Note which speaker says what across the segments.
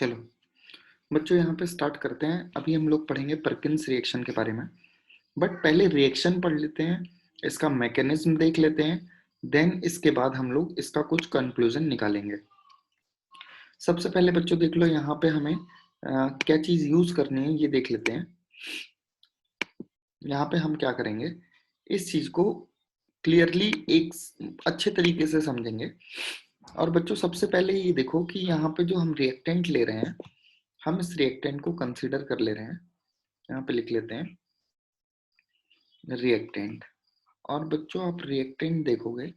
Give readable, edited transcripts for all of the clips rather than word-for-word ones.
Speaker 1: चलो बच्चों यहाँ पे स्टार्ट करते हैं। अभी हम लोग पढ़ेंगे परकिंस रिएक्शन के बारे में, बट पहले रिएक्शन पढ़ लेते हैं, इसका मैकेनिज्म देख लेते हैं, देन इसके बाद हम लोग इसका कुछ कंक्लूजन निकालेंगे। सबसे पहले बच्चों देख लो यहाँ पे हमें क्या चीज यूज करनी है ये देख लेते हैं। यहाँ पे हम क्या करेंगे, इस चीज को क्लियरली एक अच्छे तरीके से समझेंगे। और बच्चों सबसे पहले ये देखो कि यहाँ पे जो हम रिएक्टेंट ले रहे हैं, हम इस रिएक्टेंट को कंसीडर कर ले रहे हैं। यहाँ पे लिख लेते हैं रिएक्टेंट। और बच्चों आप रिएक्टेंट देखोगे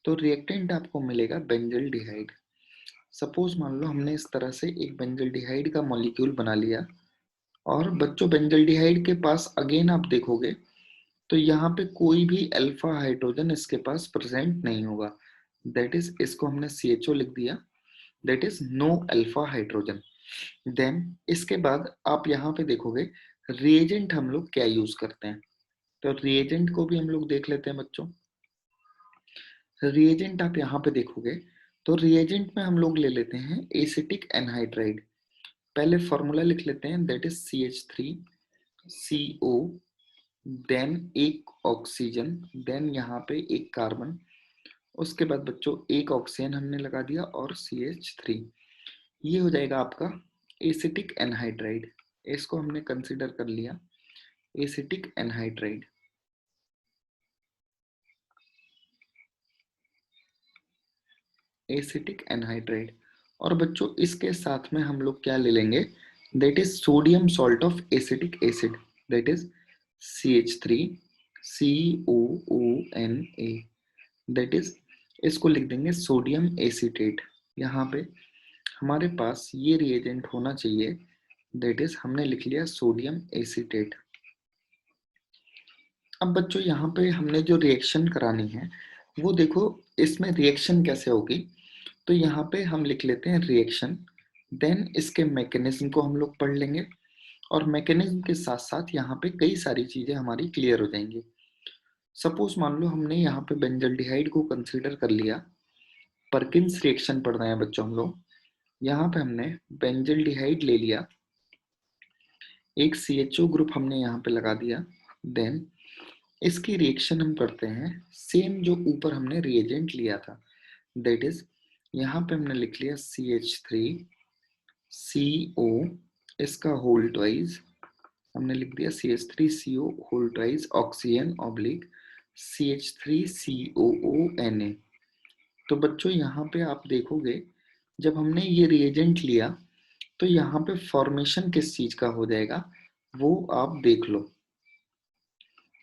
Speaker 1: तो रिएक्टेंट आपको मिलेगा बेंजल्डिहाइड। सपोज मान लो हमने इस तरह से एक बेंजल्डिहाइड का मॉलिक्यूल बना लिया, और बच्चों बेंजल्डिहाइड के पास अगेन आप देखोगे तो यहाँ पे कोई भी अल्फा हाइड्रोजन इसके पास प्रेजेंट नहीं होगा। दैट इज, इसको हमने CHO लिख दिया, that is no alpha hydrogen. Then इसके बाद आप यहाँ पे देखोगे रिएजेंट हम लोग क्या यूज करते हैं, तो रिएजेंट को भी हम लोग देख लेते हैं बच्चों। रिएजेंट आप यहाँ पे देखोगे तो रिएजेंट में हम लोग ले लेते हैं एसिटिक एनहाइड्राइड। पहले फॉर्मूला लिख लेते हैं, दैट इज CH3CO, देन एक ऑक्सीजन, देन यहाँ पे एक कार्बन, उसके बाद बच्चों एक ऑक्सीजन हमने लगा दिया और CH3। ये हो जाएगा आपका एसिटिक एनहाइड्राइड। इसको हमने कंसीडर कर लिया एसिटिक एनहाइड्राइड। Acetic anhydride. और बच्चों इसके साथ में हम लोग क्या ले लेंगे, that is sodium salt of acetic acid, that is CH3COONA, that is इसको लिख देंगे सोडियम एसीटेट। यहाँ पे हमारे पास ये रिएजेंट होना चाहिए, दैट इज हमने लिख लिया सोडियम एसीटेट। अब बच्चों यहाँ पे हमने जो रिएक्शन करानी है वो देखो, इसमें रिएक्शन कैसे होगी। तो यहाँ पे हम लिख लेते हैं रिएक्शन, देन इसके मैकेनिज्म को हम लोग पढ़ लेंगे, और मैकेनिज्म के साथ साथ यहाँ पे कई सारी चीजें हमारी क्लियर हो जाएंगी। सपोज मान लो हमने यहाँ पे बेंजल्डिहाइड को कंसीडर कर लिया, परकिंस रिएक्शन पढ़ रहे हैं बच्चों हम लोग। यहाँ पे हमने बेंजल्डिहाइड ले लिया, एक CHO ग्रुप हमने यहाँ पे लगा दिया, देन इसकी रिएक्शन हम करते हैं सेम जो ऊपर हमने रिएजेंट लिया था, दैट इज यहाँ पे हमने लिख लिया CH3CO, इसका होल ट्वाइस हमने लिख दिया CH3CO whole twice oxygen oblique CH3COONA। तो बच्चों यहाँ पे आप देखोगे जब हमने ये रिएजेंट लिया तो यहाँ पे फॉर्मेशन किस चीज का हो जाएगा वो आप देख लो।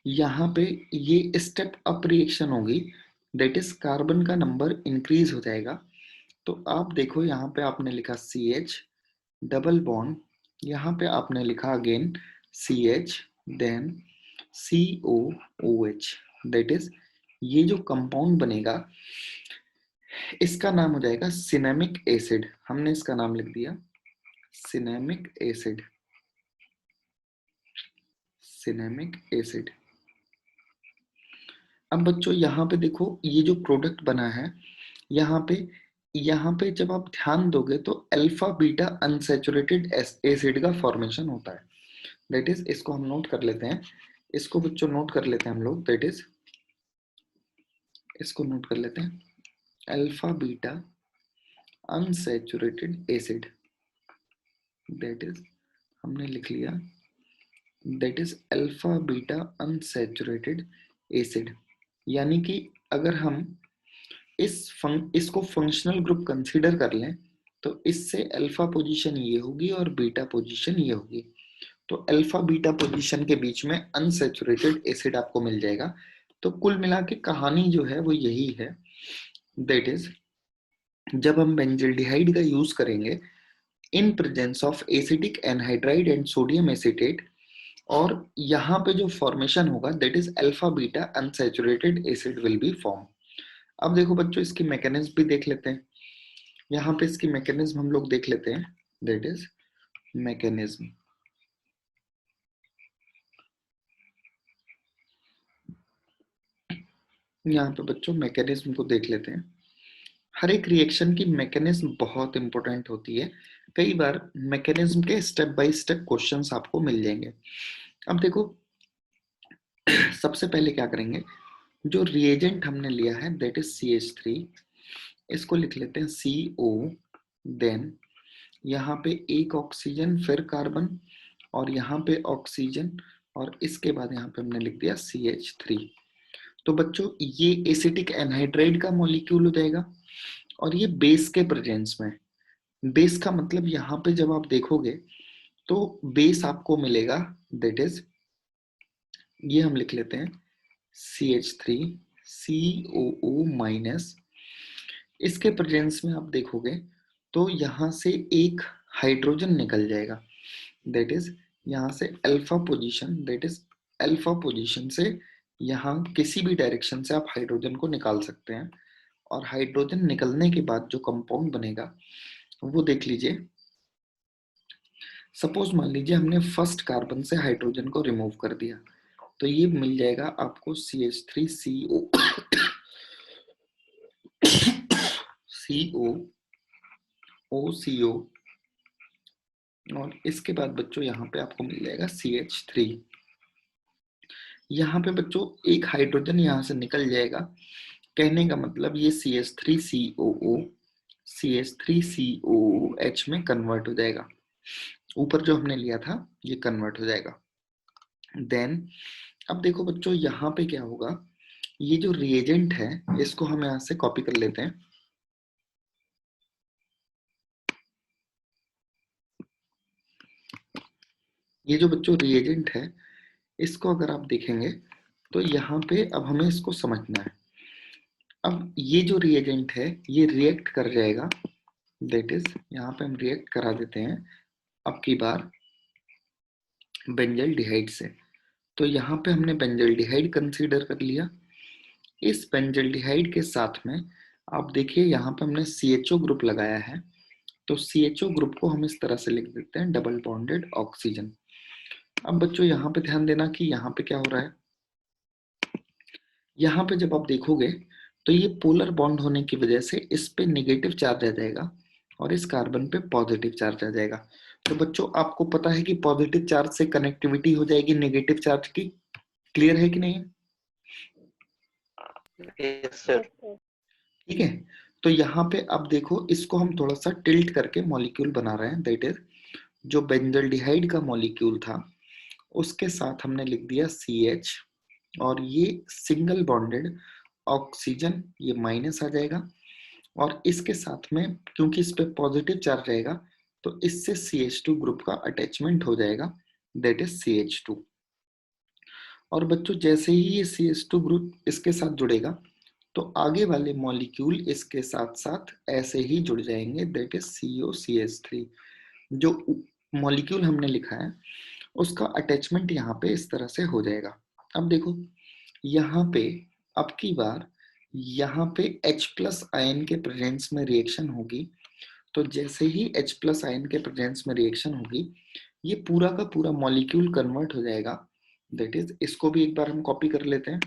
Speaker 1: यहाँ पे ये स्टेप अप रिएक्शन होगी, दैट इज कार्बन का नंबर इंक्रीज हो जाएगा। तो आप देखो यहाँ पे आपने लिखा CH डबल बॉन्ड, यहाँ पे आपने लिखा again CH, then COOH, that is ये जो कंपाउंड बनेगा इसका नाम हो जाएगा सिनेमिक एसिड। हमने इसका नाम लिख दिया सिनेमिक एसिड, सिनेमिक एसिड। अब बच्चों यहाँ पे देखो ये जो प्रोडक्ट बना है, यहाँ पे जब आप ध्यान दोगे तो अल्फा बीटा अनसैचुरेटेड एसिड का फॉर्मेशन होता है, दैट इज इसको हम नोट कर लेते हैं, इसको बच्चों नोट कर लेते हैं हम लोग, दैट इज इसको नोट कर लेते हैं alpha beta unsaturated acid, that is हमने लिख लिया that is alpha beta unsaturated acid. यानी कि अगर हम इसको फंक्शनल ग्रुप कंसीडर कर लें तो इससे अल्फा पोजीशन ये होगी और बीटा पोजीशन ये होगी। तो अल्फा बीटा पोजीशन के बीच में अनसैचुरेटेड एसिड आपको मिल जाएगा। तो कुल मिला के कहानी जो है वो यही है, दैट इज जब हम बेंजल्डिहाइड का यूज करेंगे in presence of acetic anhydride and sodium acetate, और यहाँ पे जो फॉर्मेशन होगा that is alpha beta unsaturated acid will be form. अब देखो बच्चों इसकी मैकेनिज्म भी देख लेते हैं, यहाँ पे इसकी मैकेनिज्म हम लोग देख लेते हैं, दैट इज मैकेनिज्म। यहाँ पे बच्चों मैकेनिज्म को देख लेते हैं। हर एक रिएक्शन की मैकेनिज्म बहुत इंपॉर्टेंट होती है। कई बार मैकेनिज्म के स्टेप बाय स्टेप क्वेश्चंस आपको मिल जाएंगे। अब देखो, सबसे पहले क्या करेंगे, जो रिएजेंट हमने लिया है दैट इज CH3, इसको लिख लेते हैं CO। देन यहाँ पे एक ऑक्सीजन, फिर कार्बन, और यहाँ पे ऑक्सीजन, और इसके बाद यहाँ पे हमने लिख दिया CH3। तो बच्चों ये एसिटिक एनहाइड्राइड का मॉलिक्यूल हो जाएगा, और ये बेस के प्रेजेंस में। बेस का मतलब यहाँ पे जब आप देखोगे तो बेस आपको मिलेगा दैट इज, ये हम लिख लेते हैं CH3 COO माइनस। इसके प्रेजेंस में आप देखोगे तो यहाँ से एक हाइड्रोजन निकल जाएगा, दैट इज यहाँ से alpha position, that is alpha position से यहाँ किसी भी डायरेक्शन से आप हाइड्रोजन को निकाल सकते हैं। और हाइड्रोजन निकलने के बाद जो कंपाउंड बनेगा वो देख लीजिए। सपोज मान लीजिए हमने फर्स्ट कार्बन से हाइड्रोजन को रिमूव कर दिया, तो ये मिल जाएगा आपको CH3CO CO OCO, और इसके बाद बच्चों यहाँ पे आपको मिल जाएगा CH3। यहाँ पे बच्चों एक हाइड्रोजन यहाँ से निकल जाएगा, कहने का मतलब ये CH3COO CH3COOH में कन्वर्ट हो जाएगा। ऊपर जो हमने लिया था ये कन्वर्ट हो जाएगा। देन अब देखो बच्चों यहाँ पे क्या होगा, ये जो रिएजेंट है इसको हम यहाँ से कॉपी कर लेते हैं। ये जो बच्चों रिएजेंट है इसको अगर आप देखेंगे तो यहाँ पे अब हमें इसको समझना है। अब ये जो रिएजेंट है ये रिएक्ट कर जाएगा, दैट इज यहाँ पे हम रिएक्ट करा देते हैं अब की बार बेंजल्डिहाइड से। तो यहाँ पे हमने बेंजल्डिहाइड कंसीडर कर लिया। इस बेंजल्डिहाइड के साथ में आप देखिए यहाँ पे हमने CHO ग्रुप लगाया है, तो CHO ग्रुप को हम इस तरह से लिख देते हैं डबल बॉन्डेड ऑक्सीजन। अब बच्चों यहाँ पे ध्यान देना कि यहाँ पे क्या हो रहा है, यहाँ पे जब आप देखोगे तो ये पोलर बॉन्ड होने की वजह से इस पे नेगेटिव चार्ज आ जाएगा और इस कार्बन पे पॉजिटिव चार्ज आ जाएगा। तो बच्चों आपको पता है कि पॉजिटिव चार्ज से कनेक्टिविटी हो जाएगी नेगेटिव चार्ज की। क्लियर है कि नहीं?
Speaker 2: Yes sir.
Speaker 1: ठीक है, तो यहाँ पे अब देखो इसको हम थोड़ा सा टिल्ट करके मॉलिक्यूल बना रहे हैं, दैट इज जो बेंजल्डिहाइड का मॉलिक्यूल था उसके साथ हमने लिख दिया CH, और ये सिंगल बॉन्डेड ऑक्सीजन ये माइनस आ जाएगा, और इसके साथ में क्योंकि इस पे पॉजिटिव चार्ज रहेगा तो इससे CH2 ग्रुप का अटैचमेंट हो जाएगा, दैट इज CH2। और बच्चों जैसे ही ये CH2 ग्रुप इसके साथ जुड़ेगा तो आगे वाले मॉलिक्यूल इसके साथ साथ ऐसे ही जुड़ जाएंगे, दैट इज COCH3। जो मॉलिक्यूल हमने लिखा है उसका अटैचमेंट यहाँ पे इस तरह से हो जाएगा। अब देखो यहाँ पे अब की बार यहाँ पे H प्लस आयन के प्रेजेंस में रिएक्शन होगी, तो जैसे ही H प्लस आयन के प्रेजेंस में रिएक्शन होगी ये पूरा का पूरा मॉलिक्यूल कन्वर्ट हो जाएगा, दैट इज इसको भी एक बार हम कॉपी कर लेते हैं।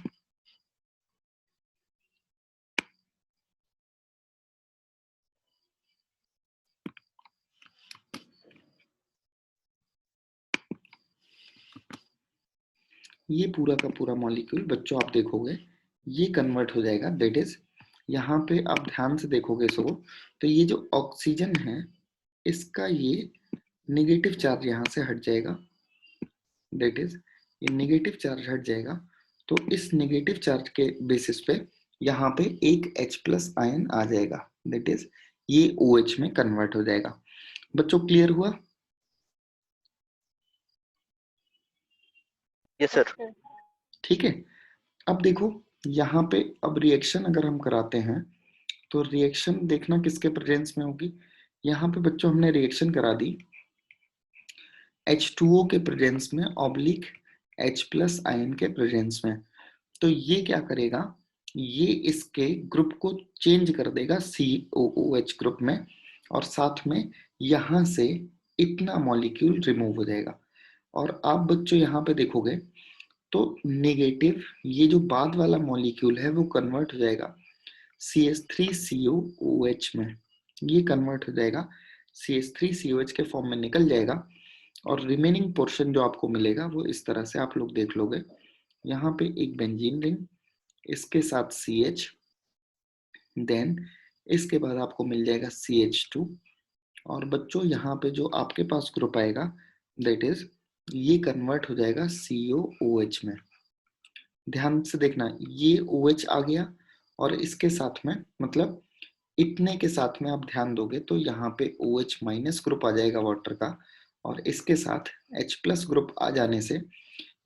Speaker 1: ये पूरा का पूरा मॉलिक्यूल बच्चों आप देखोगे ये कन्वर्ट हो जाएगा, दैट इज यहाँ पे आप ध्यान से देखोगे इसको तो ये जो ऑक्सीजन है इसका ये नेगेटिव चार्ज यहाँ से हट जाएगा, दैट इज ये नेगेटिव चार्ज हट जाएगा। तो इस नेगेटिव चार्ज के बेसिस पे यहाँ पे एक H प्लस आयन आ जाएगा, दैट इज ये OH में कन्वर्ट हो जाएगा। बच्चों क्लियर हुआ?
Speaker 2: Yes sir.
Speaker 1: ठीक है, अब देखो यहाँ पे अब रिएक्शन अगर हम कराते हैं तो रिएक्शन देखना किसके प्रेजेंस में होगी। यहाँ पे बच्चों हमने रिएक्शन करा दी H2O के प्रेजेंस में ऑब्लिक H प्लस आयन के प्रेजेंस में। तो ये क्या करेगा, ये इसके ग्रुप को चेंज कर देगा COOH ग्रुप में, और साथ में यहाँ से इतना मॉलिक्यूल रिमूव हो जाएगा। और आप बच्चों यहाँ पे देखोगे तो नेगेटिव ये जो बाद वाला मॉलिक्यूल है वो कन्वर्ट हो जाएगा CH3COOH में, ये कन्वर्ट हो जाएगा CH3COH के फॉर्म में निकल जाएगा और रिमेनिंग पोर्शन जो आपको मिलेगा वो इस तरह से आप लोग देख लोगे। यहाँ पे एक बेंजीन रिंग, इसके साथ CH, देन इसके बाद आपको मिल जाएगा CH2 और बच्चों यहाँ पे जो आपके पास ग्रुप आएगा दैट इज ये कन्वर्ट हो जाएगा COOH में। ध्यान से देखना, ये OH आ गया और इसके साथ में मतलब इतने के साथ में आप ध्यान दोगे तो यहाँ पे OH माइनस ग्रुप आ जाएगा वाटर का और इसके साथ H प्लस ग्रुप आ जाने से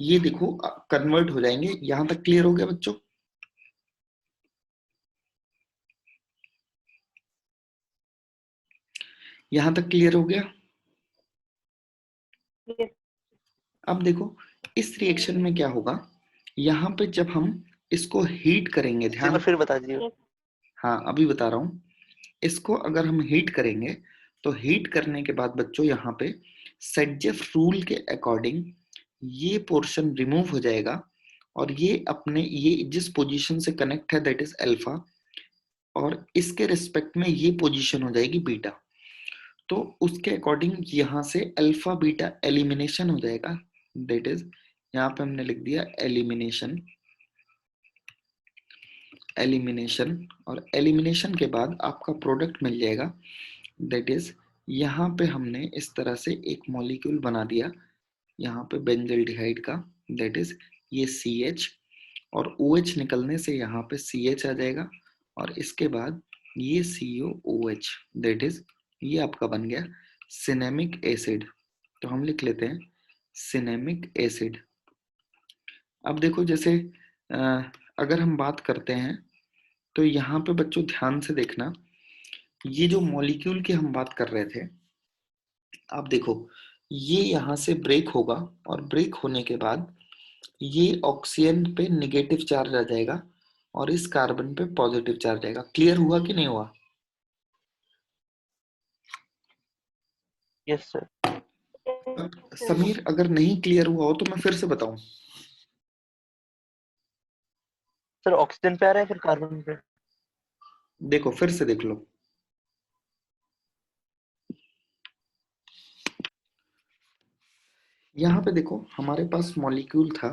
Speaker 1: ये देखो कन्वर्ट हो जाएंगे। यहां तक क्लियर हो गया बच्चों? यहां तक क्लियर हो गया? अब देखो इस रिएक्शन में क्या होगा, यहाँ पे जब हम इसको हीट करेंगे, ध्यान
Speaker 2: फिर बता दीजिए।
Speaker 1: हाँ अभी बता रहा हूँ। इसको अगर हम हीट करेंगे तो हीट करने के बाद बच्चों यहाँ पे सेडजेफ रूल के अकॉर्डिंग ये पोर्शन रिमूव हो जाएगा और ये अपने ये जिस पोजीशन से कनेक्ट है दैट इज अल्फा और इसके रिस्पेक्ट में ये पोजीशन हो जाएगी बीटा। तो उसके अकॉर्डिंग यहाँ से अल्फा बीटा एलिमिनेशन हो जाएगा, दैट इज यहाँ पे हमने लिख दिया एलिमिनेशन। एलिमिनेशन और एलिमिनेशन के बाद आपका प्रोडक्ट मिल जाएगा, दैट इज यहाँ पे हमने इस तरह से एक मॉलिक्यूल बना दिया यहाँ पे बेंजल्डिहाइड का, दैट इज ये CH और OH निकलने से यहाँ पे CH आ जाएगा और इसके बाद ये COOH, दैट इज ये आपका बन गया सिनेमिक एसिड। तो हम लिख लेते हैं सिनेमिक एसिड। अब देखो जैसे अगर हम बात करते हैं तो यहाँ पे बच्चों ध्यान से देखना, ये जो मॉलिक्यूल की हम बात कर रहे थे, आप देखो ये यहाँ से ब्रेक होगा और ब्रेक होने के बाद ये ऑक्सीजन पे निगेटिव चार्ज आ जाएगा और इस कार्बन पे पॉजिटिव चार्ज आएगा। क्लियर हुआ कि नहीं हुआ?
Speaker 2: Yes sir.
Speaker 1: समीर अगर नहीं क्लियर हुआ हो तो मैं फिर से बताऊं।
Speaker 2: सर ऑक्सीजन पे आ रहा है फिर कार्बन पे।
Speaker 1: देखो फिर से देख लो, यहाँ पे देखो हमारे पास मॉलिक्यूल था,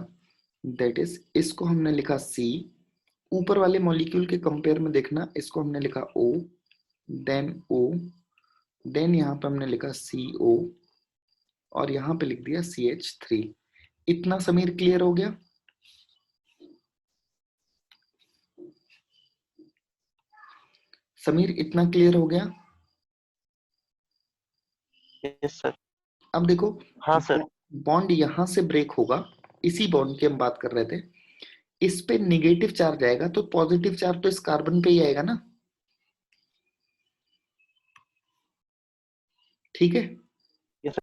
Speaker 1: दैट इज इसको हमने लिखा C, ऊपर वाले मॉलिक्यूल के कंपेयर में देखना इसको हमने लिखा O, O, देन यहाँ पे हमने लिखा CO और यहाँ पे लिख दिया CH3। इतना समीर क्लियर हो गया? समीर इतना क्लियर हो गया?
Speaker 2: Yes sir.
Speaker 1: अब देखो
Speaker 2: हाँ सर।
Speaker 1: बॉन्ड यहां से ब्रेक होगा, इसी बॉन्ड की हम बात कर रहे थे, इस पे निगेटिव चार्ज आएगा तो पॉजिटिव चार्ज तो इस कार्बन पे ही आएगा ना, ठीक है?
Speaker 2: यस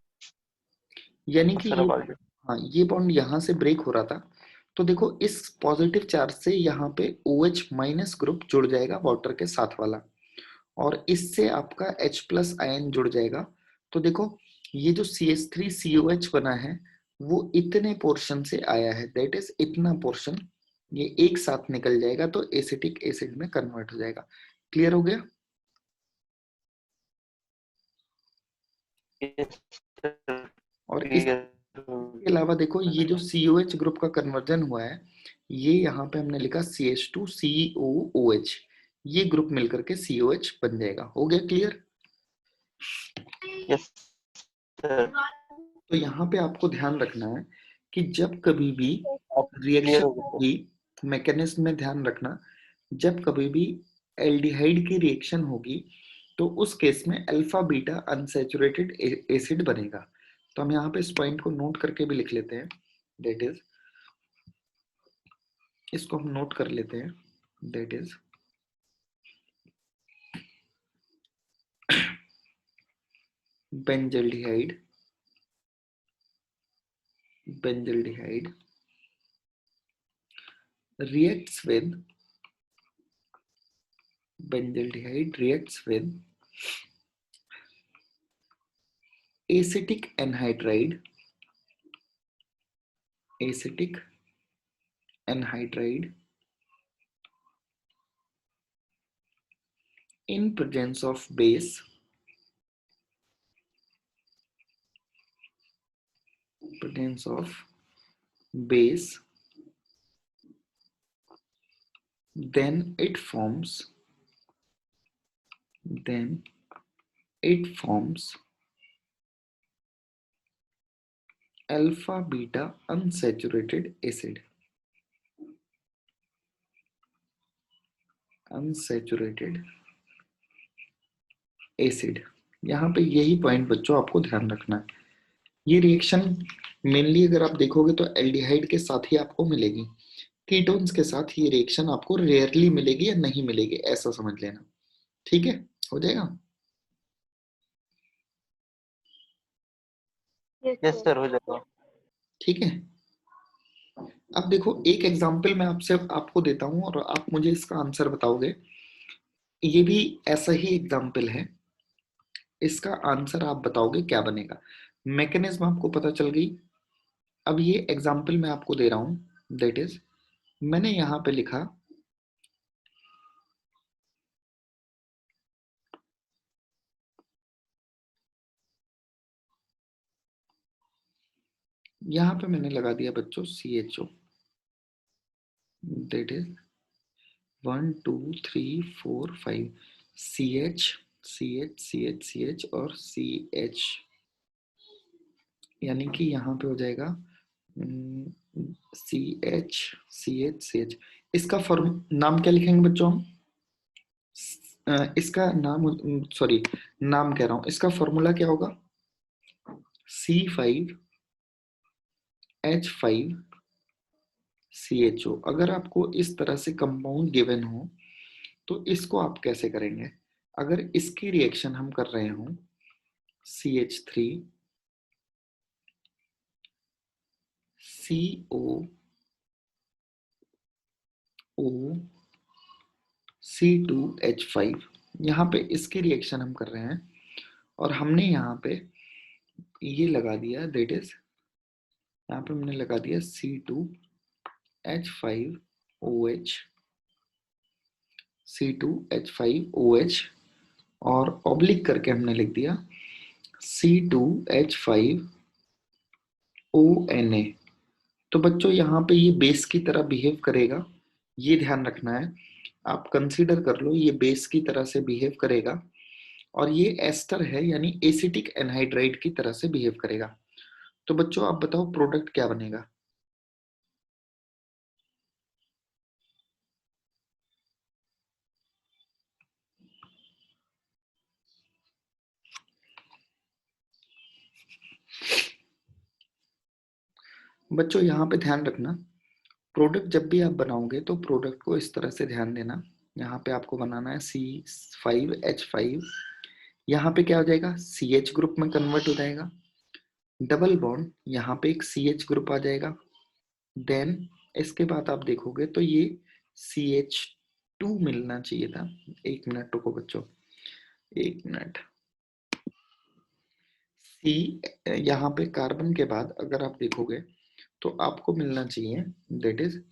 Speaker 1: यानी कि
Speaker 2: सर।
Speaker 1: ये
Speaker 2: अब आगे।
Speaker 1: हाँ ये बॉन्ड यहां से ब्रेक हो रहा था तो देखो इस पॉजिटिव चार्ज से यहाँ पे OH माइनस ग्रुप जुड़ जाएगा वाटर के साथ वाला और इससे आपका H प्लस आयन जुड़ जाएगा। तो देखो ये जो CH3COH बना है वो इतने पोर्शन से आया है, दैट इज इतना पोर्शन ये एक साथ निकल जाएगा तो एसिटिक एसिड में कन्वर्ट हो जाएगा। क्लियर हो गया?
Speaker 2: Yes sir.
Speaker 1: और
Speaker 2: क्लियर हो
Speaker 1: इसके अलावा देखो ये जो COH ग्रुप का कन्वर्जन हुआ है ये यहाँ पे हमने लिखा CH2COOH, ये ग्रुप मिलकर के COH बन जाएगा। हो गया क्लियर?
Speaker 2: गया। Yes sir.
Speaker 1: तो यहाँ पे आपको ध्यान रखना है कि जब कभी भी
Speaker 2: क्लियर
Speaker 1: रिएक्शन
Speaker 2: हो गया
Speaker 1: होगी, मैकेनिज्म में ध्यान रखना, जब कभी भी एल्डिहाइड की रिएक्शन होगी तो उस केस में अल्फा बीटा अनसैचुरेटेड एसिड बनेगा। तो हम यहाँ पे इस पॉइंट को नोट करके भी लिख लेते हैं, दैट इज इसको हम नोट कर लेते हैं, that is benzaldehyde, benzaldehyde reacts with benzaldehyde reacts with acetic anhydride, acetic anhydride in presence of base, presence of base, then it forms alpha beta unsaturated acid. Unsaturated acid. यहाँ पे यही point बच्चों आपको ध्यान रखना है। ये रिएक्शन मेनली अगर आप देखोगे तो एल्डिहाइड के साथ ही आपको मिलेगी। कीटोन्स के साथ ये रिएक्शन आपको रेयरली मिलेगी या नहीं मिलेगी, ऐसा समझ लेना। ठीक है, हो जाएगा।
Speaker 2: यस सर, हो जाएगा।
Speaker 1: ठीक है, अब देखो एक एग्जांपल मैं आपसे आपको देता हूं और आप मुझे इसका आंसर बताओगे। ये भी ऐसा ही एग्जांपल है, इसका आंसर आप बताओगे क्या बनेगा। मैकेनिज्म आपको पता चल गई। अब ये एग्जांपल मैं आपको दे रहा हूं, दैट इज मैंने यहां पे लिखा यहां पे मैंने लगा दिया बच्चों CHO, that is 1 2 3 4 5 CH CH CH CH और CH, यानी कि यहाँ पे हो जाएगा CH CH CH। इसका फॉर्म नाम क्या लिखेंगे बच्चों हम? इसका नाम, सॉरी नाम कह रहा हूं, इसका फॉर्मूला क्या होगा? C5H5CHO। अगर आपको इस तरह से कंपाउंड गिवन हो तो इसको आप कैसे करेंगे? अगर इसकी रिएक्शन हम कर रहे हो CH3COOC2H5, यहाँ पे इसकी रिएक्शन हम कर रहे हैं और हमने यहाँ पे ये लगा दिया, दैट इज यहाँ पे हमने लगा दिया C2H5OH और ऑब्लिक करके हमने लिख दिया C2H5ONA। तो बच्चों यहाँ पे ये बेस की तरह बिहेव करेगा, ये ध्यान रखना है। आप कंसीडर कर लो ये बेस की तरह से बिहेव करेगा और ये एस्टर है यानी एसिटिक एनहाइड्राइड की तरह से बिहेव करेगा। तो बच्चों आप बताओ प्रोडक्ट क्या बनेगा? बच्चों यहाँ पे ध्यान रखना, प्रोडक्ट जब भी आप बनाओगे तो प्रोडक्ट को इस तरह से ध्यान देना। यहाँ पे आपको बनाना है C5H5, यहाँ पे क्या हो जाएगा? CH ग्रुप में कन्वर्ट हो जाएगा। डबल बॉन्ड यहाँ पे एक CH ग्रुप आ जाएगा। देन इसके बाद आप देखोगे तो ये CH2 मिलना चाहिए था। एक मिनट रुको बच्चों, एक मिनट। C यहाँ पे कार्बन के बाद अगर आप देखोगे तो आपको मिलना चाहिए, दैट इज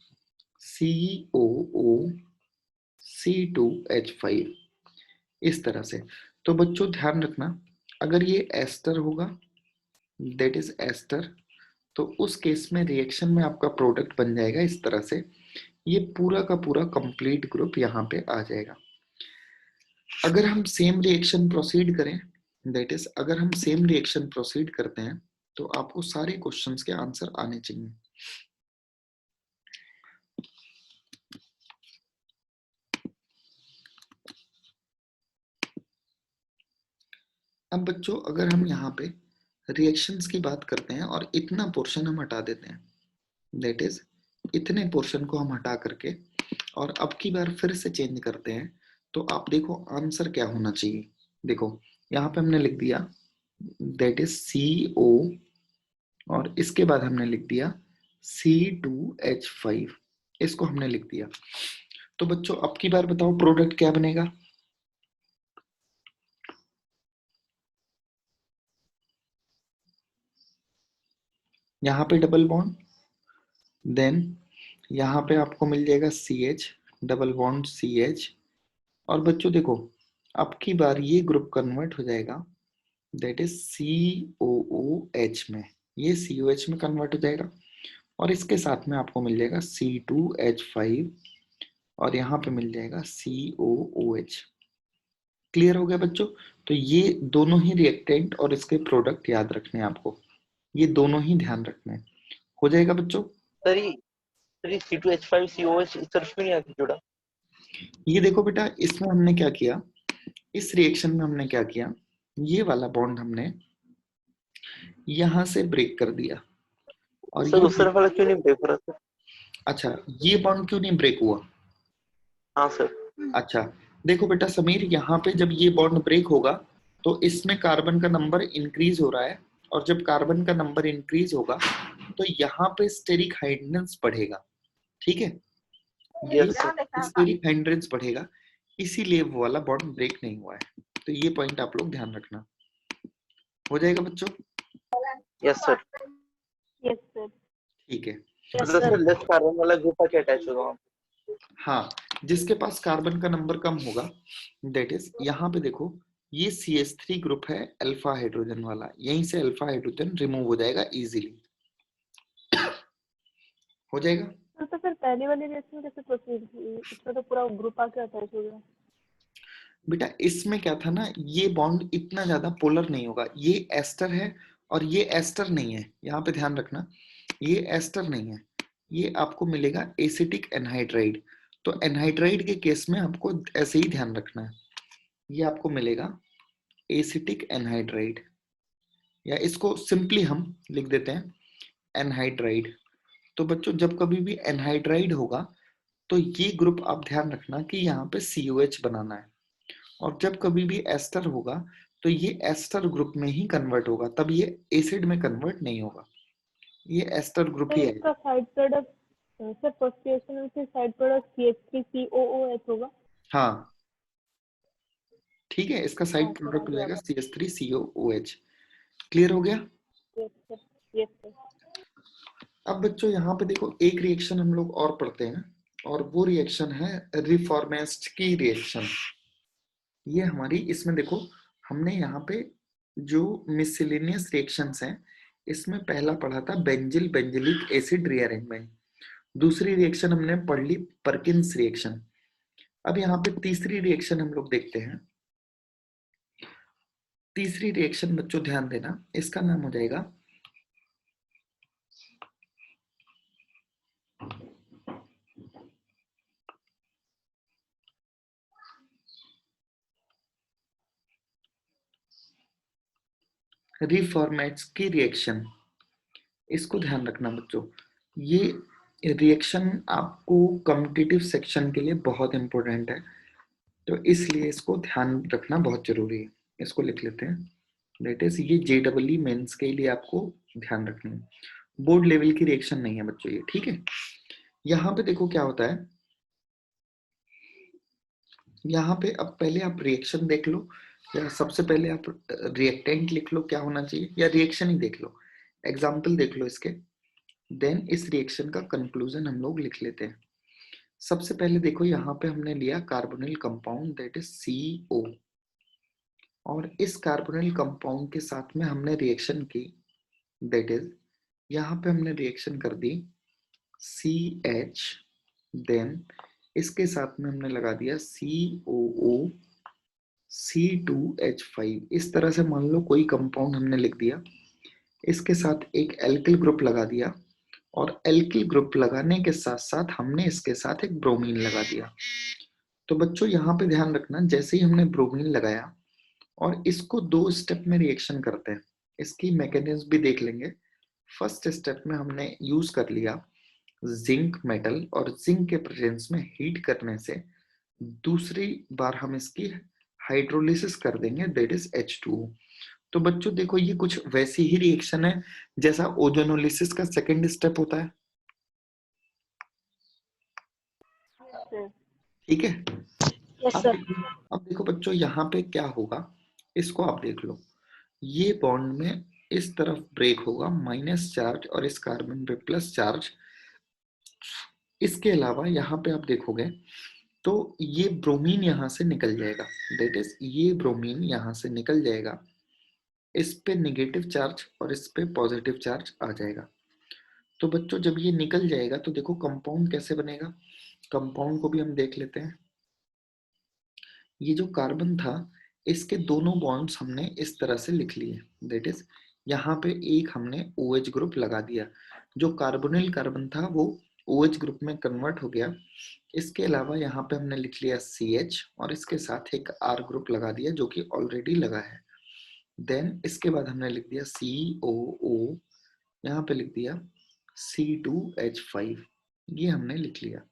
Speaker 1: COOC2H5, इस तरह से। तो बच्चों ध्यान रखना, अगर ये एस्टर होगा, दैट इज एस्टर, तो उस केस में रिएक्शन में आपका प्रोडक्ट बन जाएगा इस तरह से। ये पूरा का पूरा कंप्लीट ग्रुप यहाँ पे आ जाएगा। अगर हम सेम रिएक्शन प्रोसीड करें, दैट इज अगर हम सेम रिएक्शन प्रोसीड करते हैं तो आपको सारे क्वेश्चंस के आंसर आने चाहिए। अब बच्चों अगर हम यहाँ पे रिएक्शंस की बात करते हैं और इतना पोर्शन हम हटा देते हैं, दैट इज इतने पोर्शन को हम हटा करके और अब की बार फिर से चेंज करते हैं, तो आप देखो आंसर क्या होना चाहिए। देखो यहाँ पे हमने लिख दिया दैट इज CO और इसके बाद हमने लिख दिया C2H5, इसको हमने लिख दिया। तो बच्चों अब की बार बताओ प्रोडक्ट क्या बनेगा? यहाँ पे डबल बॉन्ड, देन यहाँ पे आपको मिल जाएगा CH, डबल बॉन्ड CH। और बच्चों देखो अब की बार ये ग्रुप कन्वर्ट हो जाएगा दैट इज COOH में, ये COH में कन्वर्ट हो जाएगा और इसके साथ में आपको मिल जाएगा C2H5 और यहाँ पे मिल जाएगा COOH। क्लियर हो गया बच्चों? तो ये दोनों ही रिएक्टेंट और इसके प्रोडक्ट याद रखने हैं आपको, ये दोनों ही ध्यान रखने हैं। हो जाएगा बच्चों?
Speaker 2: सर ये C2H5COH इस तरफ क्यों नहीं आके जुड़ा?
Speaker 1: ये देखो बेटा, इसमें हमने क्या किया, इस रिएक्शन में हमने क्या किया, ये वाला बॉन्ड हमने यहां से ब्रेक कर दिया और
Speaker 2: सर
Speaker 1: ये
Speaker 2: उस तरफ वाला क्यों नहीं ब्रेक हो रहा सर?
Speaker 1: अच्छा, ये बॉन्ड क्यों नहीं ब्रेक हुआ?
Speaker 2: हाँ सर।
Speaker 1: अच्छा देखो बेटा समीर, यहाँ पे जब ये बॉन्ड ब्रेक होगा तो इसमें कार्बन का नंबर इंक्रीज हो रहा है और जब कार्बन का नंबर इंक्रीज होगा तो यहाँ पे स्टेरिक हाइड्रेंस बढ़ेगा, ठीक है? ये
Speaker 2: यस सर।
Speaker 1: स्टेरिक हाइड्रेंस बढ़ेगा, इसीलिए वो वाला बॉन्ड ब्रेक नहीं हुआ है। तो ये पॉइंट आप लोग ध्यान रखना। हो जाएगा बच्चों?
Speaker 2: Yes sir.
Speaker 3: Yes sir.
Speaker 1: ठीक है।
Speaker 2: मतलब सर लेफ्ट कार्बन वाला ग्रुप आके अटैच होगा।
Speaker 1: हाँ, जिसके पास कार्बन का नंबर कम होगा दैट इज, यहाँ पे देखो ये CH3 ग्रुप है अल्फा हाइड्रोजन वाला, यहीं से अल्फा हाइड्रोजन रिमूव हो जाएगा इजीली। हो जाएगा?
Speaker 3: तो फिर पहले वाली रिएक्शन कैसे प्रोसीड हुई? इसमें तो पूरा ग्रुप आके अटैच हो गया।
Speaker 1: बेटा इसमें क्या था ना, ये बॉन्ड इतना ज्यादा पोलर नहीं होगा, ये एस्टर है और ये एस्टर नहीं है, यहाँ पे ध्यान रखना, ये एस्टर नहीं है, ये आपको मिलेगा एसिटिक एनहाइड्राइड। तो एनहाइड्राइड के केस में आपको ऐसे ही ध्यान रखना है, ये आपको मिलेगा एसिटिक एनहाइड्राइड, या इसको सिंपली हम लिख देते हैं एनहाइड्राइड। तो बच्चों जब कभी भी एनहाइड्राइड होगा तो ये ग्रुप आप ध्यान रखना कि यहाँ पे COH बनाना है, और जब कभी भी एस्टर होगा तो ये एस्टर ग्रुप में ही कन्वर्ट होगा, तब ये एसिड में कन्वर्ट नहीं होगा, ये एस्टर ग्रुप
Speaker 3: सर
Speaker 1: ही
Speaker 3: इसका
Speaker 1: आएगा।
Speaker 3: Side product, sir first reaction में फिर साइड प्रोडक्ट CH3COOH होगा।
Speaker 1: हाँ ठीक है, इसका
Speaker 3: हाँ
Speaker 1: साइड
Speaker 3: सर,
Speaker 1: प्रोडक्ट हो
Speaker 3: आगे
Speaker 1: जाएगा
Speaker 3: आप।
Speaker 1: CH3COOH। क्लियर हो गया?
Speaker 3: Yes sir. Yes sir.
Speaker 1: अब बच्चों यहाँ पे देखो एक रिएक्शन हम लोग और पढ़ते हैं, और वो रिएक्शन है रिफॉर्मेस्ट की रिएक्शन। ये हमारी, इसमें देखो हमने यहाँ पे जो मिससेलेनियस रिएक्शंस हैं, इसमें पहला पढ़ा था बेंजिल बेंजिलिक एसिड रीअरेंजमेंट, दूसरी रिएक्शन हमने पढ़ ली परकिंस रिएक्शन। अब यहाँ पे तीसरी रिएक्शन हम लोग देखते हैं। तीसरी रिएक्शन बच्चों ध्यान देना, इसका नाम हो जाएगा रिफॉर्मेट्स की रिएक्शन। इसको ध्यान रखना बच्चों, ये रिएक्शन आपको कम्पिटिटिव सेक्शन के लिए बहुत इंपॉर्टेंट है, तो इसलिए इसको ध्यान रखना बहुत जरूरी है। इसको लिख लेते हैं, दैट इज ये JEE मेंस के लिए आपको ध्यान रखनी है, बोर्ड लेवल की रिएक्शन नहीं है बच्चों ये, ठीक है? यहाँ पे देखो क्या होता है, यहाँ पे अब पहले आप रिएक्शन देख लो, या सबसे पहले आप रिएक्टेंट लिख लो क्या होना चाहिए, या रिएक्शन ही देख लो, एग्जाम्पल देख लो इसके, देन इस रिएक्शन का कंक्लूजन हम लोग लिख लेते हैं। सबसे पहले देखो यहाँ पे हमने लिया carbonyl compound that is CO, और इस कार्बोनिल कंपाउंड के साथ में हमने रिएक्शन की, दैट इज यहाँ पे हमने रिएक्शन कर दी CH, देन इसके साथ में हमने लगा दिया COO C2H5। इस तरह से मान लो कोई कंपाउंड हमने लिख दिया, इसके साथ एक एल्किल ग्रुप लगा दिया, और एल्किल ग्रुप लगाने के साथ साथ हमने इसके साथ एक ब्रोमीन लगा दिया। तो बच्चों यहाँ पे ध्यान रखना, जैसे ही हमने ब्रोमीन लगाया और इसको दो स्टेप में रिएक्शन करते हैं, इसकी मैकेनिज्म भी देख लेंगे। फर्स्ट स्टेप में हमने यूज कर लिया जिंक मेटल, और जिंक के प्रेजेंस में हीट करने से दूसरी बार हम इसकी हाइड्रोलिसिस कर देंगे दैट इज H2O। तो बच्चों देखो ये कुछ वैसी ही रिएक्शन है जैसा ओजोनोलिसिस का सेकंड स्टेप होता है, ठीक है?
Speaker 3: यस
Speaker 1: अब
Speaker 3: सर।
Speaker 1: अब देखो बच्चों यहाँ पे क्या होगा, इसको आप देख लो, ये बॉन्ड में इस तरफ ब्रेक होगा माइनस चार्ज और इस कार्बन पे प्लस चार्ज। इसके अलावा यहाँ पे आप देखोगे तो ये ब्रोमीन यहां से निकल जाएगा, दैट इज ये ब्रोमीन यहां से निकल जाएगा, इस पे नेगेटिव चार्ज और इस पे पॉजिटिव चार्ज आ जाएगा। तो बच्चों जब ये निकल जाएगा तो देखो कंपाउंड कैसे बनेगा, कंपाउंड को भी हम देख लेते हैं। ये जो कार्बन था इसके दोनों बॉन्ड्स हमने इस तरह से लिख लिए, दैट इज यहाँ पे एक हमने OH ग्रुप लगा दिया, जो कार्बोनिल कार्बन था वो OH ग्रुप में कन्वर्ट हो गया। इसके अलावा यहाँ पे हमने लिख लिया CH और इसके साथ एक R ग्रुप लगा दिया जो कि ऑलरेडी लगा है। देन इसके बाद हमने लिख दिया COO, यहाँ पे लिख दिया C2H5, ये हमने लिख लिया।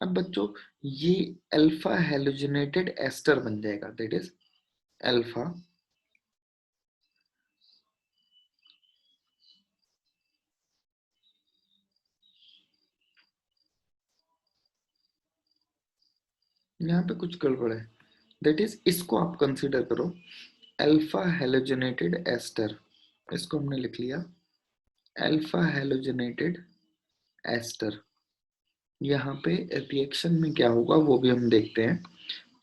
Speaker 1: अब बच्चों ये अल्फा हेलोजनेटेड एस्टर बन जाएगा, दैट इज अल्फा यहाँ पे कुछ गड़बड़ है, दैट इज इसको आप कंसीडर करो अल्फा हेलोजनेटेड एस्टर, इसको हमने लिख लिया अल्फा हेलोजनेटेड एस्टर। यहाँ पे रिएक्शन में क्या होगा वो भी हम देखते हैं,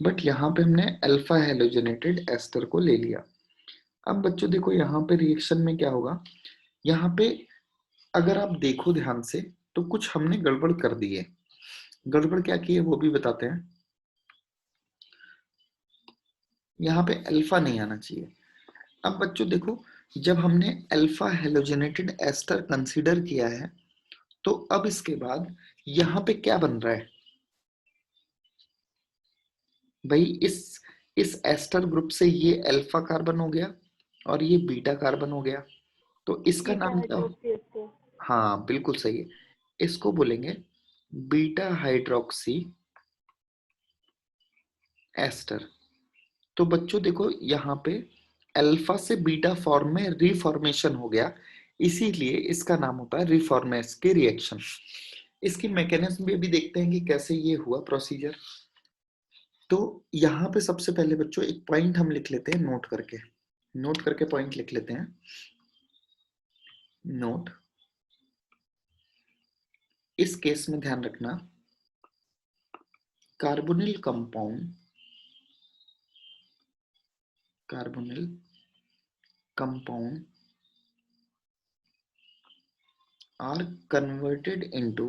Speaker 1: बट यहाँ पे हमने अल्फा हेलोजनेटेड एस्टर को ले लिया। अब बच्चों देखो यहाँ पे रिएक्शन में क्या होगा, यहाँ पे अगर आप देखो ध्यान से तो कुछ हमने गड़बड़ कर दी है। गड़बड़ क्या की है वो भी बताते हैं। यहाँ पे अल्फा नहीं आना चाहिए। अब बच्चों देखो जब हमने अल्फा हेलोजनेटेड एस्टर कंसीडर किया है तो अब इसके बाद यहाँ पे क्या बन रहा है भाई, इस एस्टर ग्रुप से ये अल्फा कार्बन हो गया और ये बीटा कार्बन हो गया, तो इसका
Speaker 3: बीटा
Speaker 1: नाम क्या हो?
Speaker 3: Hydroxy ester.
Speaker 1: हाँ बिल्कुल सही है, इसको बोलेंगे बीटा हाइड्रोक्सी एस्टर। तो बच्चों देखो यहाँ पे अल्फा से बीटा फॉर्म में रिफॉर्मेशन हो गया, इसीलिए इसका नाम होता है रिफॉर्मेस रिएक्शन। इसकी मैकेनिज्म भी देखते हैं कि कैसे ये हुआ प्रोसीजर। तो यहाँ पे सबसे पहले बच्चों एक पॉइंट हम लिख लेते हैं, नोट करके पॉइंट लिख लेते हैं। नोट, इस केस में ध्यान रखना carbonyl compound are converted into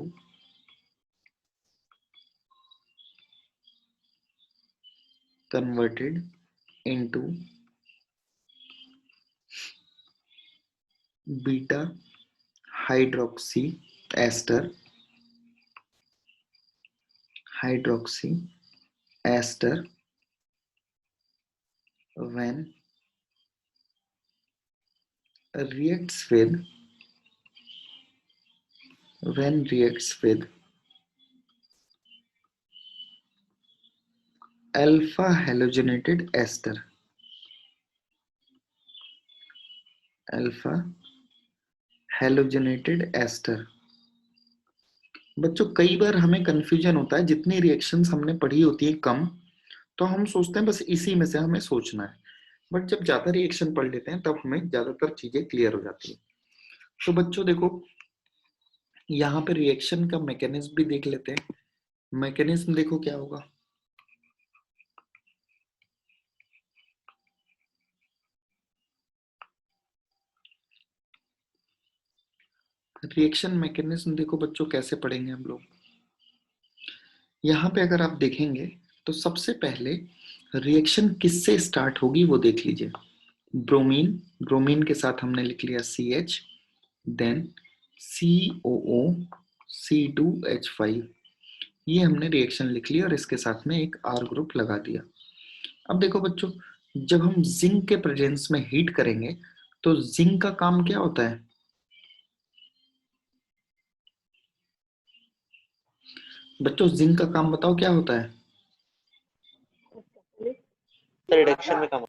Speaker 1: beta hydroxy ester when reacts with alpha halogenated ester, बच्चों कई बार हमें कंफ्यूजन होता है, जितनी रिएक्शंस हमने पढ़ी होती है कम, तो हम सोचते हैं बस इसी में से हमें सोचना है, बट जब ज्यादा रिएक्शन पढ़ लेते हैं तब हमें ज्यादातर चीजें क्लियर हो जाती है। तो बच्चों देखो यहाँ पे रिएक्शन का मैकेनिज्म भी देख लेते हैं। मैकेनिज्म देखो क्या होगा, रिएक्शन मैकेनिज्म देखो बच्चों कैसे पढ़ेंगे हम लोग। यहाँ पे अगर आप देखेंगे तो सबसे पहले रिएक्शन किससे स्टार्ट होगी वो देख लीजिए। ब्रोमीन के साथ हमने लिख लिया CH, देन COO C2H5, ये हमने रिएक्शन लिख लिया और इसके साथ में एक R ग्रुप लगा दिया। अब देखो बच्चों जब हम जिंक के प्रेजेंस में हीट करेंगे तो जिंक का काम क्या होता है? बच्चों जिंक का काम बताओ क्या होता है?
Speaker 2: रिडक्शन में काम।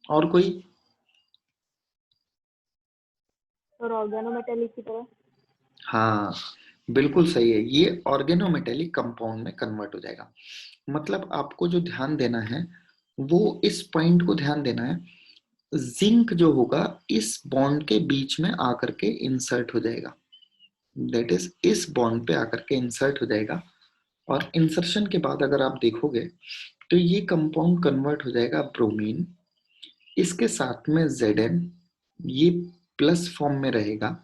Speaker 1: और कोई?
Speaker 3: और ऑर्गेनोमेटेलिक की तरह।
Speaker 1: हाँ बिल्कुल सही है, ये ऑर्गेनोमेटेलिक कंपाउंड में कन्वर्ट हो जाएगा। मतलब आपको जो ध्यान देना है वो इस पॉइंट को ध्यान देना है, जिंक जो होगा इस बॉन्ड के बीच में आकर के इंसर्ट हो जाएगा, दैट इज इस बॉन्ड पे आकर के इंसर्ट हो जाएगा और इंसर्शन के बाद अगर आप देखोगे तो ये कंपाउंड कन्वर्ट हो जाएगा ब्रोमीन, इसके साथ में Zn ये प्लस फॉर्म में रहेगा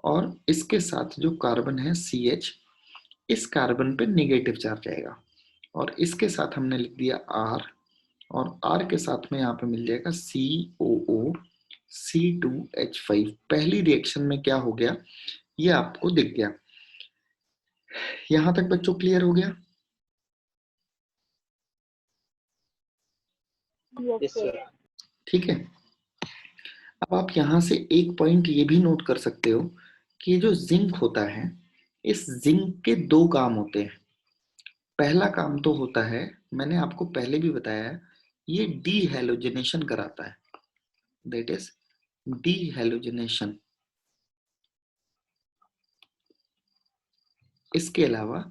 Speaker 1: और इसके साथ जो कार्बन है CH, इस कार्बन पे नेगेटिव चार्ज आएगा और इसके साथ हमने लिख दिया R और R के साथ में यहाँ पे मिल जाएगा COO C2H5। पहली रिएक्शन में क्या हो गया ये आपको दिख गया। यहां तक बच्चों क्लियर हो गया?
Speaker 3: Yes, sir.
Speaker 1: ठीक है। अब आप यहां से एक पॉइंट ये भी नोट कर सकते हो कि ये जो जिंक होता है, इस जिंक के दो काम होते हैं। पहला काम तो होता है, मैंने आपको पहले भी बताया है, ये डीहैलोजिनेशन कराता है, दैट इज डीहैलोजिनेशन। इसके अलावा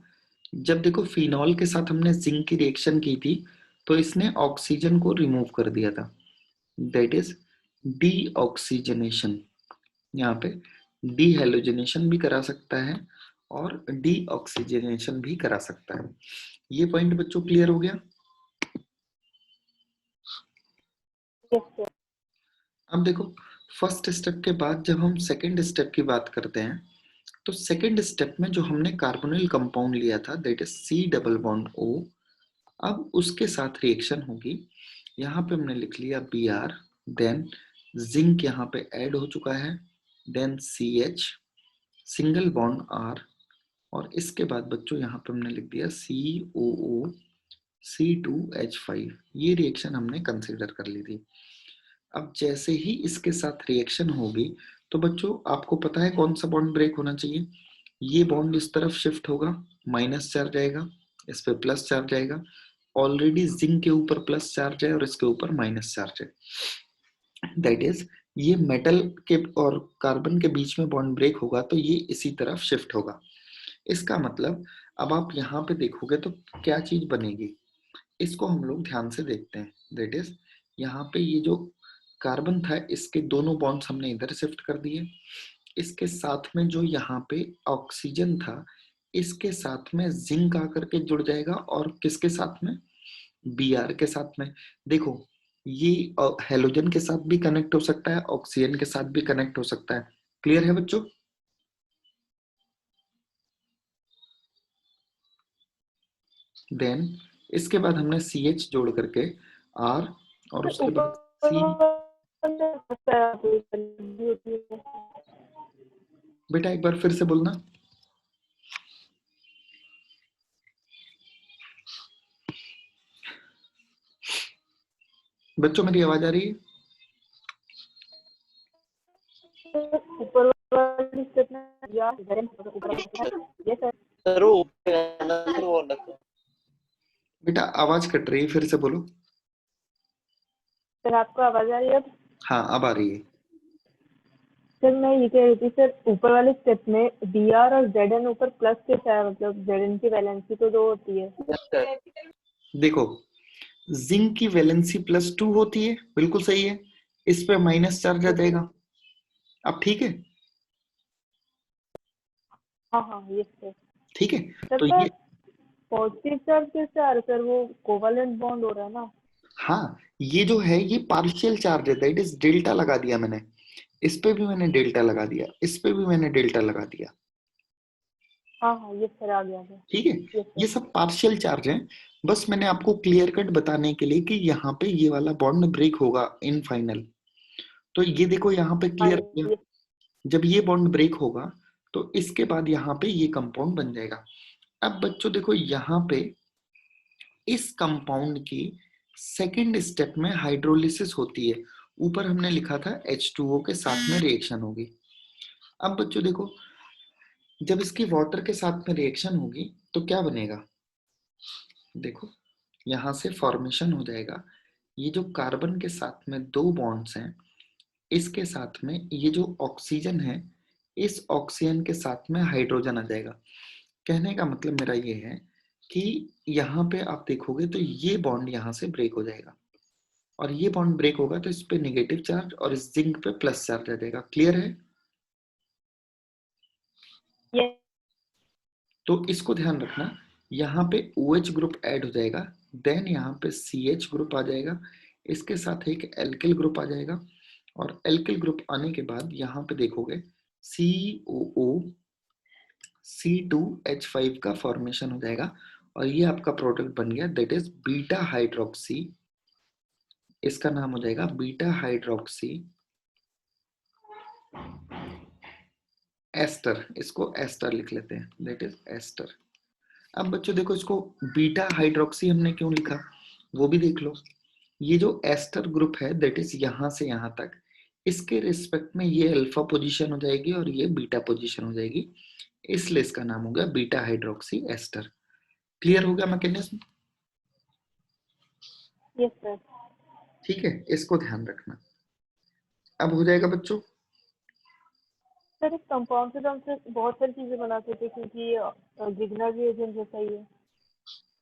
Speaker 1: जब देखो फिनॉल के साथ हमने जिंक की रिएक्शन की थी तो इसने ऑक्सीजन को रिमूव कर दिया था, दैट इज डीऑक्सीजनेशन। यहाँ पे डीहैलोजिनेशन भी करा सकता है और डीऑक्सीजनेशन भी करा सकता है। ये पॉइंट बच्चों क्लियर हो गया?
Speaker 3: Yes, sir.
Speaker 1: अब देखो फर्स्ट स्टेप के बाद जब हम सेकेंड स्टेप की बात करते हैं तो सेकेंड स्टेप में जो हमने कार्बोनिल कंपाउंड लिया था that is C double bond O, अब उसके साथ रिएक्शन होगी। यहाँ पे हमने लिख लिया Br, देन जिंक यहाँ पे ऐड हो चुका है, then CH single bond R और इसके बाद बच्चों यहाँ पे हमने लिख दिया COO C2H5। ये रिएक्शन हमने कंसीडर कर ली थी। अब जैसे ही इसके साथ रिएक्शन होगी तो बच्चों आपको पता है कौन सा बॉन्ड ब्रेक होना चाहिए। ये बॉन्ड इस तरफ शिफ्ट होगा, माइनस चार्ज आएगा, इस पे प्लस चार्ज आएगा। ऑलरेडी जिंक के ऊपर प्लस चार्ज है और इसके ऊपर माइनस चार्ज है, दैट इज ये मेटल के और कार्बन के बीच में बॉन्ड ब्रेक होगा तो ये इसी तरफ शिफ्ट होगा। इसका मतलब अब आप यहाँ पे देखोगे तो क्या चीज बनेगी, इसको हम लोग ध्यान से देखते हैं। दैट इज यहाँ पे ये जो कार्बन था इसके दोनों बॉन्ड्स हमने इधर शिफ्ट कर दिए, इसके साथ में जो यहाँ पे ऑक्सीजन था इसके साथ में जिंक आकर के जुड़ जाएगा और किसके साथ में, Br के साथ में। देखो ये हेलोजन के साथ भी कनेक्ट हो सकता है, ऑक्सीजन के साथ भी कनेक्ट हो सकता है। क्लियर है बच्चों? देन इसके बाद हमने CH जोड़ करके R और उसके बाद C। बेटा एक बार फिर से बोलना। बच्चों मेरी आवाज आ रही है?
Speaker 3: ऊपर वाली स्टेप में या इधर ऊपर ये सर
Speaker 2: सर वो सर वो अलग है।
Speaker 1: बेटा आवाज कट रही है, फिर से बोलो।
Speaker 3: सर आपको आवाज आ रही है अब?
Speaker 1: हाँ अब आ रही है।
Speaker 3: सर मैं ये कह रही थी सर ऊपर वाले स्टेप में Br और Zn ऊपर प्लस के साथ मतलब Zn की वैलेंसी तो 2 होती है।
Speaker 2: Yes sir.
Speaker 1: देखो जिंक की वैलेंसी +2 होती है, बिल्कुल सही है, इस पे माइनस चार्ज आ जाएगा। अब ठीक है?
Speaker 3: हाँ हाँ यस सर।
Speaker 1: ठीक है
Speaker 3: सर
Speaker 1: तो
Speaker 3: पर
Speaker 1: ये
Speaker 3: पॉजिटिव चार्ज कैसे आ रहा है सर, वो कोवैलेंट बॉन्ड हो रहा है ना।
Speaker 1: हाँ ये जो है ये पार्शियल चार्ज है, दैट इज डेल्टा लगा दिया मैंने, इस पे भी मैंने डेल्टा लगा दिया, इस पे भी मैंने डेल्टा लगा दिया।
Speaker 3: हाँ हाँ यस सर आ गया।
Speaker 1: ठीक है,
Speaker 3: यस
Speaker 1: ये
Speaker 3: सर।
Speaker 1: सब पार्शियल चार्ज है। बस मैंने आपको क्लियर कट बताने के लिए कि यहाँ पे ये वाला बॉन्ड ब्रेक होगा इन फाइनल। तो ये देखो यहाँ पे
Speaker 3: हाँ
Speaker 1: क्लियर हो गया,
Speaker 3: यस
Speaker 1: जब ये बॉन्ड ब्रेक होगा तो इसके बाद यहाँ पे ये कंपाउंड बन जाएगा। अब बच्चों देखो यहाँ पे इस कंपाउंड की सेकेंड स्टेप में हाइड्रोलिसिस होती है, ऊपर हमने लिखा था H2O के साथ में रिएक्शन होगी। अब बच्चों देखो जब इसकी वाटर के साथ में रिएक्शन होगी तो क्या बनेगा, देखो यहां से फॉर्मेशन हो जाएगा। ये जो कार्बन के साथ में दो बॉन्ड्स हैं इसके साथ में ये जो ऑक्सीजन है इस ऑक्सीजन के साथ में हाइड्रोजन आ जाएगा। कहने का मतलब मेरा ये है कि यहाँ पे आप देखोगे तो ये बॉन्ड यहाँ से ब्रेक हो जाएगा और ये बॉन्ड ब्रेक होगा तो इस पे नेगेटिव चार्ज और इस जिंक पे प्लस चार्ज आ जाएगा। क्लियर है?
Speaker 3: यस।
Speaker 1: तो इसको ध्यान रखना यहाँ पे OH ग्रुप ऐड हो जाएगा, देन यहाँ पे CH ग्रुप आ जाएगा, इसके साथ एक एल्किल ग्रुप आ जाएगा, और एल्किल ग्रुप आने के बाद यहाँ पे देखोगे COO C2H5 का फॉर्मेशन हो जाएगा, और ये आपका प्रोडक्ट बन गया, दैट इज बीटा हाइड्रोक्सी। इसका नाम हो जाएगा बीटा हाइड्रोक्सी एस्टर, इसको एस्टर लिख लेते हैं, दैट इज एस्टर। अब बच्चों देखो, इसको बीटा हाइड्रोक्सी हमने क्यों लिखा वो भी देख लो। ये जो एस्टर ग्रुप है दैट इज यहां से यहां तक, इसके रिस्पेक्ट में ये अल्फा पोजीशन हो जाएगी और ये बीटा पोजीशन हो जाएगी, इसलिए इसका नाम हो गया बीटा हाइड्रोक्सी एस्टर। क्लियर हो गया मैकेनिज्म?
Speaker 3: Yes sir.
Speaker 1: ठीक है, इसको ध्यान रखना। अब हो जाएगा बच्चों।
Speaker 3: सर इस कंपाउंड से तो हम सिर्फ बहुत सारी चीजें बनाते थे, क्योंकि ग्रिग्नार्ड रिएजेंट जैसा ही है।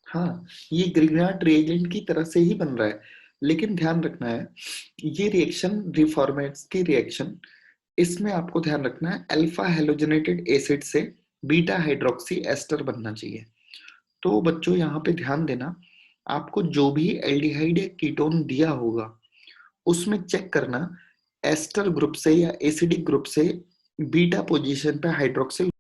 Speaker 1: हाँ, ये ग्रिग्नार्ड रिएजेंट की तरह से ही बन रहा है, लेकिन ध्यान रखना है ये रिएक्शन रिफॉर्मेट्स की रिएक्शन, इसमें आपको ध्यान रखना है अल्फा हेलोजनेटेड एसिड से बीटा हाइड्रोक्सी एस्टर बनना चाहिए। तो बच्चों यहाँ पे ध्यान देना, आपको जो भी एल्डिहाइड या कीटोन दिया होगा उसमें चेक करना एस्टर ग्रुप से या एसिडिक ग्रुप से बीटा पोजीशन पे हाइड्रोक्सिल